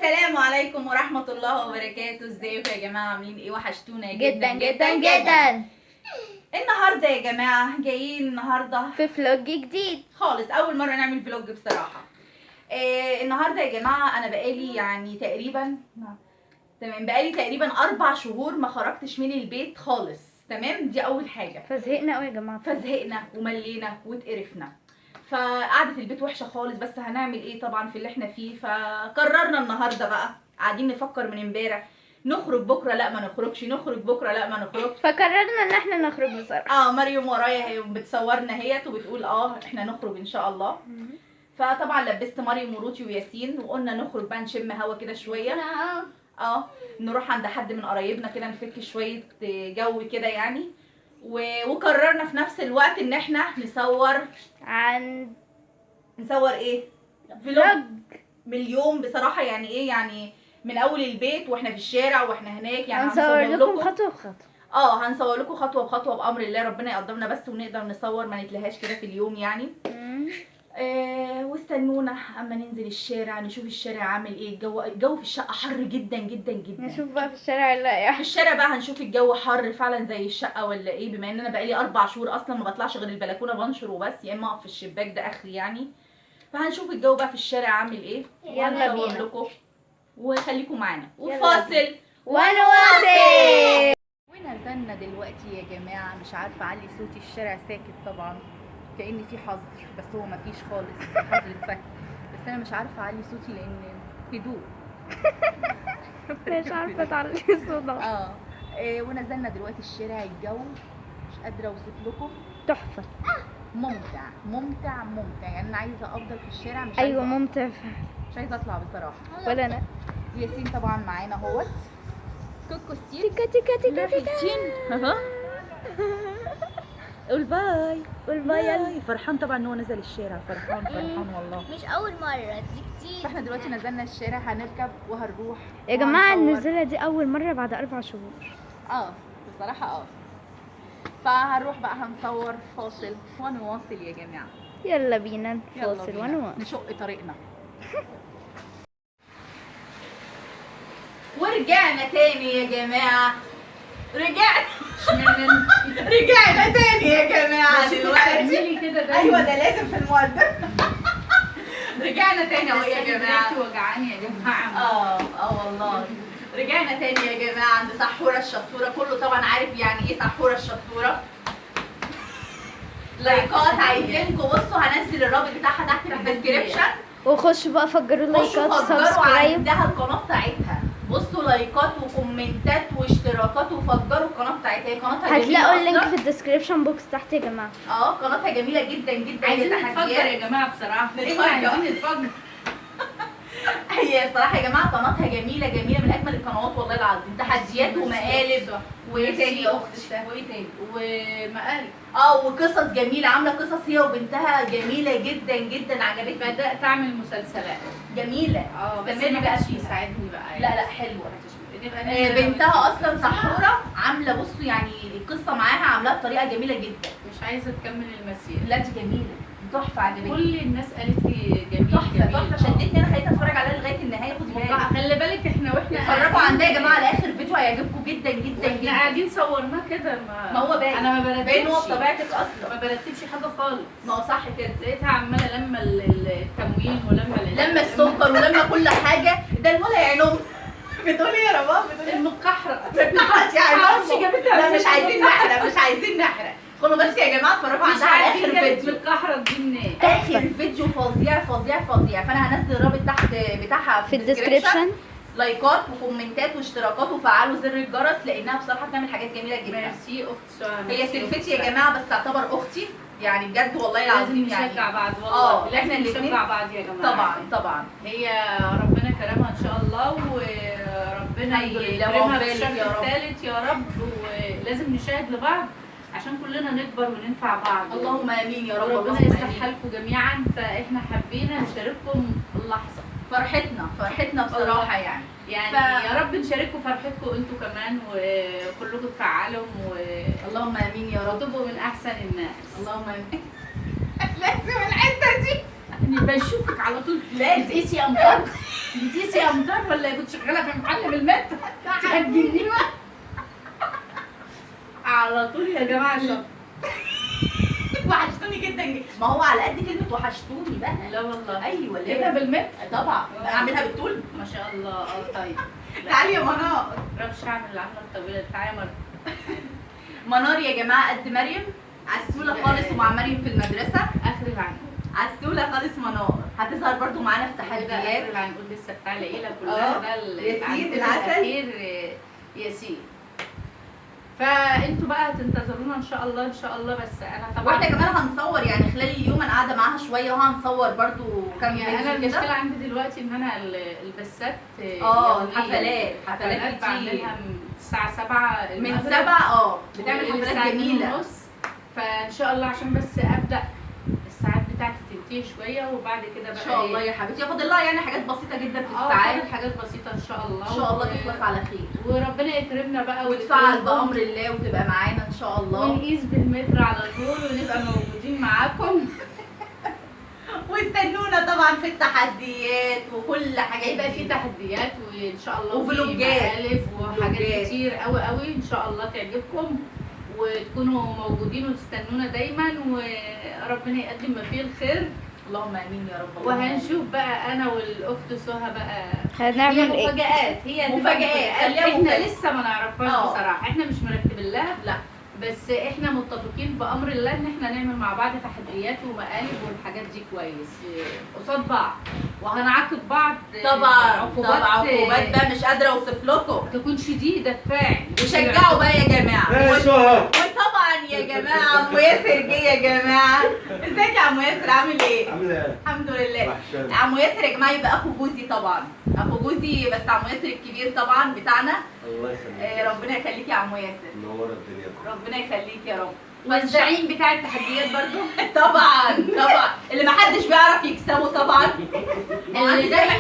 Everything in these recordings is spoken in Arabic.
السلام عليكم ورحمة الله وبركاته. ازيكم يا جماعة؟ عاملين ايه؟ وحشتونا جدا جدا جدا. النهاردة يا جماعة جايين النهاردة في فلوج جديد خالص، أول مرة نعمل فلوج بصراحة. النهاردة يا جماعة أنا بقالي يعني تقريبا 4 شهور ما خرجتش من البيت خالص. تمام، دي أول حاجة. فزهقنا قوي يا جماعه. فزهقنا وملينا واتقرفنا، فقعدة البيت وحشة خالص. بس هنعمل ايه طبعا في اللي احنا فيه؟ فقررنا النهارده بقى، قاعدين نفكر من امبارح نخرج بكره لا ما نخرجش، نخرج بكره لا ما نخرجش. فقررنا ان احنا نخرج بصراحه. مريم ورايا هي بتصورنا هيت وبتقول احنا نخرج ان شاء الله. فطبعا لبست مريم وروتي وياسين وقلنا نخرج بقى نشم هوا كده شويه. نروح عند حد من قرايبنا كده نفك شويه جو كده يعني. وقررنا في نفس الوقت ان احنا نصور ايه؟ فلوج من اليوم بصراحه. يعني ايه يعني؟ من اول البيت واحنا في الشارع واحنا هناك، يعني هنصور لكم خطوه بخطوه. هنصور لكم خطوه بخطوه بامر الله. ربنا يقدرنا بس ونقدر نصور ما نتلهاش كده في اليوم يعني. واستنونا اما ننزل الشارع نشوف الشارع عامل ايه. الجو في الشقه حر جدا جدا جدا. نشوف بقى في الشارع ولا ايه. في الشارع بقى هنشوف الجو حر فعلا زي الشقه ولا ايه، بما ان انا بقالي 4 شهور اصلا ما بطلعش غير البلكونه بنشر وبس، يا اما اقف في الشباك ده اخري يعني. فهنشوف الجو بقى في الشارع عامل ايه. يلا بينا لكم وخليكم معانا وفاصل ونواصل. ونزلنا دلوقتي يا جماعه. مش عارفه اعلي صوتي، الشارع ساكت طبعا كأن في حظر، بس هو مفيش خالص، الحظر اتفك. بس انا مش عارفه اعلي صوتي لان هدوء. مش عارفه تعلي صوتها. ونزلنا دلوقتي الشارع. الجو مش قادره اوصف لكم، تحفه، ممتع ممتع ممتع. يعني انا عايزه افضل في الشارع، مش ايوه عايزه ممتع. مش عايزه اطلع بصراحه. ولا انا. ياسين طبعا معانا اهوت. كوكو ستير تيكا تيكا تيكا تيكا. قول باي. قول باي يلا. فرحان طبعا ان هو نزل الشارع، فرحان والله. مش اول مرة دي كتير. فاحنا دلوقتي نزلنا الشارع، هنركب وهنروح يا جماعه وهنصور. النزوله دي اول مره بعد 4 شهور. بصراحه فهنروح بقى هنصور. فاصل ونواصل يا جماعه. يلا بينا يلا فاصل بينا ونواصل. نشق طريقنا. ورجعنا تاني يا جماعه. رجعنا تاني يا جماعه دلوقتي كده. ايوه ده لازم في المقدمه. رجعنا تاني اهو يا جماعه. وجعاني يا جماعه. والله رجعنا تاني يا جماعه عند سحوره الشطوره. كله طبعا عارف يعني ايه سحوره الشطوره. لايكات عايزينكم. بصوا هنزل الرابط بتاعها تحت في الديسكريبشن. وخشوا بقى فجروا لايكات فجروا وسبسكرايب. عندها القناه بتاعتها. بصوا لايكات وكومنتات واشتراكات وفجروا القناه بتاعتها. هي قناتها جميله هتلاقوا اللينك أصلاً. في الديسكريبشن بوكس تحت يا جماعه. قناتها جميله جدا جدا. عايزين نتفجر يا جماعه بصراحه. نتفجر. عايزين نتفجر. هي بصراحه يا جماعه قناتها جميله من اجمل القنوات والله العظيم. تحديات ومقالب. وايه تاني يا اختي؟ وايه تاني؟ ومقالب. وقصص جميله. عامله قصص هي وبنتها جميله جدا جدا. عجبتني. بدات اعمل مسلسلات جميله. بس استمري ما بقى حدش فيها. يساعدني بقى. لا حلوه. بنتها اصلا سحوره عامله. بصوا يعني القصه معاها عاملاها بطريقه جميله جدا. مش عايزه تكمل المسيره. لا دي جميله تحفه. عجبتني كل الناس قالت لي جميل تحفه. شدتني انا. خليتني اتفرج عليها لغايه النهايه. خدي بالك. خلي بالك احنا واحنا اتفرجوا عندها يا جماعه على اخر فيديو هيعجبكم جدا جدا احنا جدا. قاعدين صورناه كده. ما هو باين. انا ما برتبش. باين هو بطبيعتك اصلا. ما برتبش حاجه خالص. ما هو صح كده. لقيتها عماله لما التموين لما السكر ولما كل حاجه. ده المولى يا عينهم. بتقولي يا رباب؟ بتقولي المقحره. يا عينهم. لا مش عايزين نحرق. خلوا بس يا جماعه اتفرجوا عندها على اخر فيديو. المقحره دي منين؟ اخر فيديو فظيع. فانا هنزل الرابط تحت بتاعها في الديسكريبشن. لايكات وكومنتات واشتراكات وفعلوا زر الجرس لانها بصراحه بتعمل حاجات جميله جدا. ميرسي اخت سهى. هي سلفتي يا جماعه بس تعتبر اختي يعني بجد والله العظيم. لازم نشجع يعني بعض والله. احنا لازم الاثنين نشجع بعض يا جماعه. طبعا. هي ربنا كرمها ان شاء الله وربنا الحمد لله. يكرمها وعقبالك بالشهر يا رب. الثالث يا رب. ولازم نشاهد لبعض عشان كلنا نكبر وننفع بعض. اللهم امين يا رب. وربنا يصلح حالكم جميعا. فاحنا حبينا نشارككم اللحظه. فرحتنا بصراحه يعني. يا رب نشارككم فرحتكم انتوا كمان وكلكم تفعلوا اللهم امين يا رب. وتبقوا من احسن الناس. اللهم امين. لازم الحته دي بشوفك على طول. لازم. بتقيسي امطار. امتار ولا كنت شغاله في محل بالمتر؟ تهجني بقى على طول يا جماعه شط. وحشتوني جدا. ما هو على قد كلمه وحشتوني بقى. لا والله. ايوه جبنا ليه؟ بالمتر طبعا اعملها بالطول. ما شاء الله. طيب تعالي يا منار. معرفش اعمل العمله الطويله. تعالي يا مرة. منار يا جماعه قد مريم، عسوله خالص ومع مريم في المدرسه. اخر العنقود. عسوله خالص منار، هتظهر برضو معانا في اخر تحديات. العنقود لسه بتاع العيله كلها. ده ياسين العنقود العسل. الاخير ياسين. فانتوا بقى تنتظرونا ان شاء الله ان شاء الله. بس انا طبعا واحنا كمان هنصور يعني خلال اليوم، انا قاعده معاها شويه وهنصور برضو كام يعني انا فيديو المشكله كده. عندي دلوقتي ان انا البسات الحفلات كتير بعملها من الساعه 7 من 7 بتعمل حفلات جميله. فان شاء الله عشان بس ابدا الساعات بتاعتي تنتهي شويه وبعد كده بقى ان شاء الله يا حبيبتي ياخد لها يعني حاجات بسيطه جدا في فاضل الساعات. حاجات بسيطه ان شاء الله. ان شاء الله تخلص على خير وربنا يكرمنا بقى وتفعل بامر الله وتبقى معانا ان شاء الله. ونقيس بالمتر على طول ونبقى موجودين معاكم. واستنونا طبعا في التحديات وكل حاجه. هيبقى في تحديات وان شاء الله وفلوجات. مقالب وحاجات فلوجات. كتير قوي قوي ان شاء الله تعجبكم وتكونوا موجودين وتستنونا دايما وربنا يقدم ما فيه الخير. اللهم امين يا رب. وهنشوف بقى انا والاخت سهى بقى هنعمل هي ايه؟ مفاجآت. هي هتبقى مفاجآت. خليها احنا مفاجأة. لسه ما نعرفهاش بصراحه. احنا مش مرتبين لها لا بس احنا متفقين بامر الله ان احنا نعمل مع بعض تحديات ومقالب والحاجات دي كويس قصاد بعض وهنعاقب بعض. طبعا عقوبات بقى مش قادره اوصف لكم. تكون شديده فعل. وشجعوا بقى يا جماعه. ايه سهى؟ وطبعا يا جماعه عمو ياسر جه يا جماعه. ازيك يا عمو ياسر عامل ايه؟ عامله ايه؟ الحمد لله. وحشاني. عمو ياسر يا جماعه يبقى اخو جوزي طبعا. اخو جوزي بس عمو ياسر الكبير طبعا بتاعنا. الله يخليك. ربنا يخليك يا عمو ياسر. منوره الدنيا كلها. ربنا يخليك يا رب. والزعيم بتاع التحديات برضو طبعا اللي ما حدش بيعرف يكسبه طبعا. اللي دايما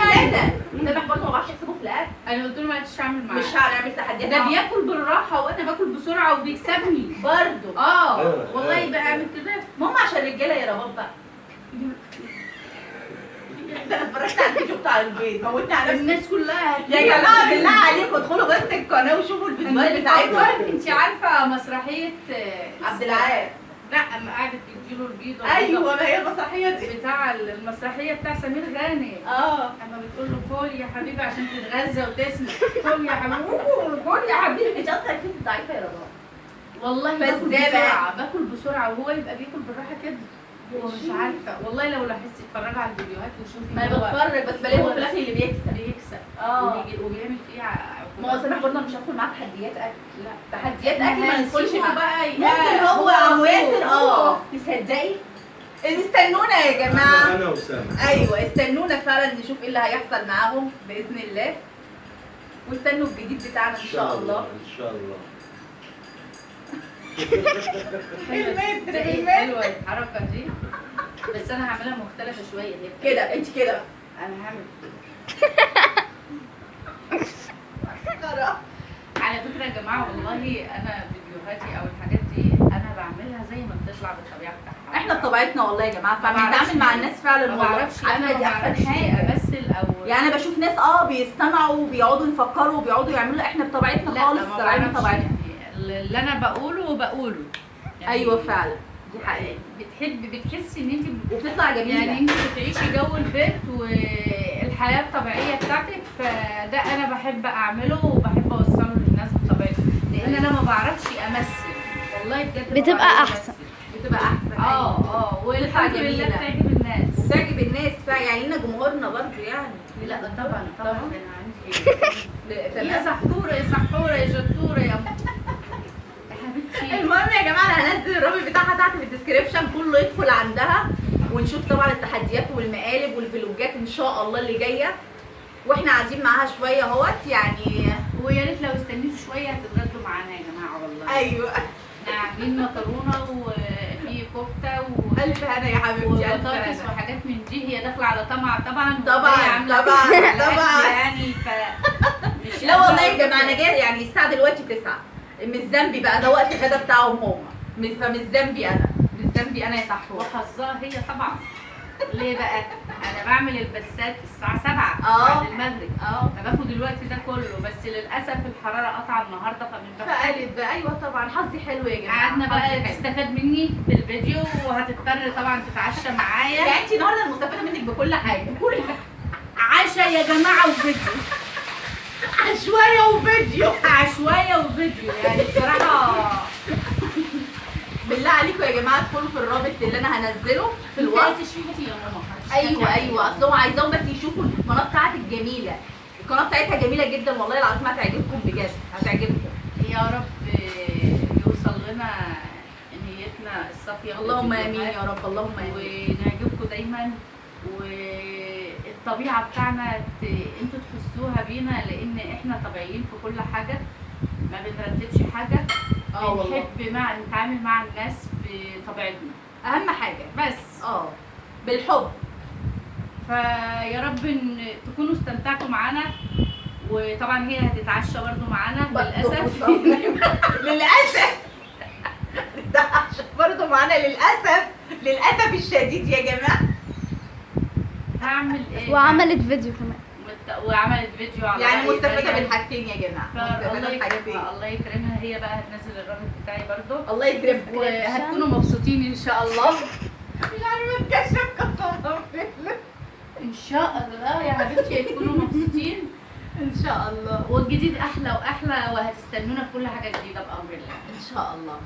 سامح برضه ما بعرفش يكسبه في الاكل. انا قلت له ما عادش اعمل معاه. مش هنعمل تحديات. ده بياكل بالراحه وانا باكل بسرعه وبيكسبني برضه. والله يبقى اعمل كده. ماما عشان رجاله يا رباب بقى. ده انا اتفرجت على الفيديو بتاع البيض موتني على نفسي. الناس كلها يا جماعه بالله عليكم ادخلوا بس القناه وشوفوا الفيديوهات بتاعتهم. انت عارفه مسرحيه عبد العال. لا اما قعدت تديله البيض ايوه ما هي المسرحيه دي. بتاع المسرحيه بتاع سمير غانم. اما بتقول له كل يا حبيبي عشان تتغذى وتسمع. كل يا حبيبي كل يا حبيبي. انت اصلا اكيد ضعيفه يا رباب. والله بس باكل ده بقى. بسرعه باكل بسرعه وهو يبقى بياكل بالراحه كده. هو مش عارفه والله لو لاحظتي اتفرجي على الفيديوهات وشوفي. ما انا بتفرج بس بلاقيه في الاخر اللي بيكسب. بيكسب وبيعمل فيها ما هو سامح برضه مش هدخل معاه تحديات اكل. لا تحديات اكل ما ندخلش هنسيبه معاه. بقى ممكن هو عمو ياسر تصدقي؟ استنونا يا جماعه. انا وسام. ايوه استنونا فعلا نشوف ايه اللي هيحصل معاهم باذن الله. واستنوا الجديد بتاعنا ان شاء الله. ان شاء الله. حلوه الحركه دي بس انا هعملها مختلفه شويه هي كده انت كده بقى. انا هعمل مسخره. على فكره يا جماعه والله انا فيديوهاتي او الحاجات دي انا بعملها زي ما بتطلع بالطبيعه بتاعها. احنا بطبيعتنا والله يا جماعه فبنتعامل مع الناس فعلا ما والله. بعرفش عارفة انا دي ما احسن بعرفش حاجه. امثل او يعني انا بشوف ناس بيستمعوا وبيقعدوا يفكروا وبيقعدوا يعملوا. احنا بطبيعتنا لا خالص ما طالعين بعرفش بطبيعتنا. يعني اللي انا بقوله يعني ايوه فعلا دي حقيقه. بتحسي ان انت وبتطلع جميله. يعني انت بتعيشي جو البيت والحياه الطبيعيه بتاعتك فده انا بحب اعمله وبحب اوصله للناس بطبيعتها لان انا ما بعرفش امثل والله بجد. بتبقى احسن. بتبقى احسن. والحمد لله جميلة. بتعجب الناس. وبتعجب الناس فعلا يعني لنا جمهورنا برضه يعني. لا طبعا ده انا عندي ايه. تمام. يا سحوره يا سحوره يا شطوره يا حبيبتي. المهم يا جماعه انا هنزل الرابط بتاعها تحت في الديسكربشن كله يدخل عندها ونشوف طبعا التحديات والمقالب والفلوجات ان شاء الله اللي جايه. واحنا قاعدين معاها شويه اهوت يعني. ويا ريت لو استنيتوا شويه هتتغدوا معانا يا جماعه والله. ايوه احنا عاملين مكرونه وفي كفته الف هنا يا حبيبتي. الف وبطاطس هنا. وحاجات من دي. هي داخله على طمع طبعا طبعاً، وهي عاملة طبعاً، كده على طبعاً. الأكل يعني مش لا والله يا جماعه انا جاي يعني الساعه دلوقتي 9. مش ذنبي بقى ده وقت الغدا بتاعهم هم. فمش ذنبي انا. مش ذنبي انا يا سحور. وحظها هي طبعا. ليه بقى؟ انا بعمل البسات الساعه 7 آه. بعد المغرب للاسف الحراره قطع النهارده فمن باب فقالت بقى ايوه طبعا حظي حلو يا جماعه. قعدنا بقى حظي حلو. تستفاد مني بالفيديو وهتضطر طبعا تتعشى معايا. يعني انت النهارده المستفاده منك بكل حاجه. عشاء يا جماعه وفيديو. عشوائيه وفيديو. عشوائيه وفيديو يعني بصراحه. بالله عليكم يا جماعه ادخلوا في الرابط اللي انا هنزله في انت الوصف. تشوفي يا ماما. ايوه اصل هم عايزاهم بس يشوفوا القناه بتاعتك جميله. القناه بتاعتها جميله جدا والله العظيم هتعجبكم بجد هتعجبكم. يا رب يوصل لنا نيتنا الصافيه. اللهم امين يا رب اللهم امين. ونعجبكم دايما والطبيعه بتاعنا انتوا تحسوها بينا لان احنا طبيعيين في كل حاجه ما بنرتبش حاجه. والله بنحب نتعامل مع الناس بطبيعتنا اهم حاجه بس. بالحب. فيا رب ان تكونوا استمتعتوا معانا وطبعا هي هتتعشى برضو معانا للاسف. للاسف برضه معانا للاسف الشديد يا جماعه. هعمل ايه؟ وعملت فيديو كمان. وعملت فيديو على يعني رأي مستفاده مريم. بالحاجتين يا جماعه. الله مستفاده بحاجتين. يكرمها الله يكرمها. هي بقى هتنزل الرابط بتاعي برضو الله يكرمك. وهتكونوا مبسوطين ان شاء الله. مش عارفه اتكشف قسما بالله. ان شاء الله يا حبيبتي هتكونوا مبسوطين ان شاء الله والجديد احلى واحلى وهتستنونا في كل حاجه جديده بامر الله. ان شاء الله.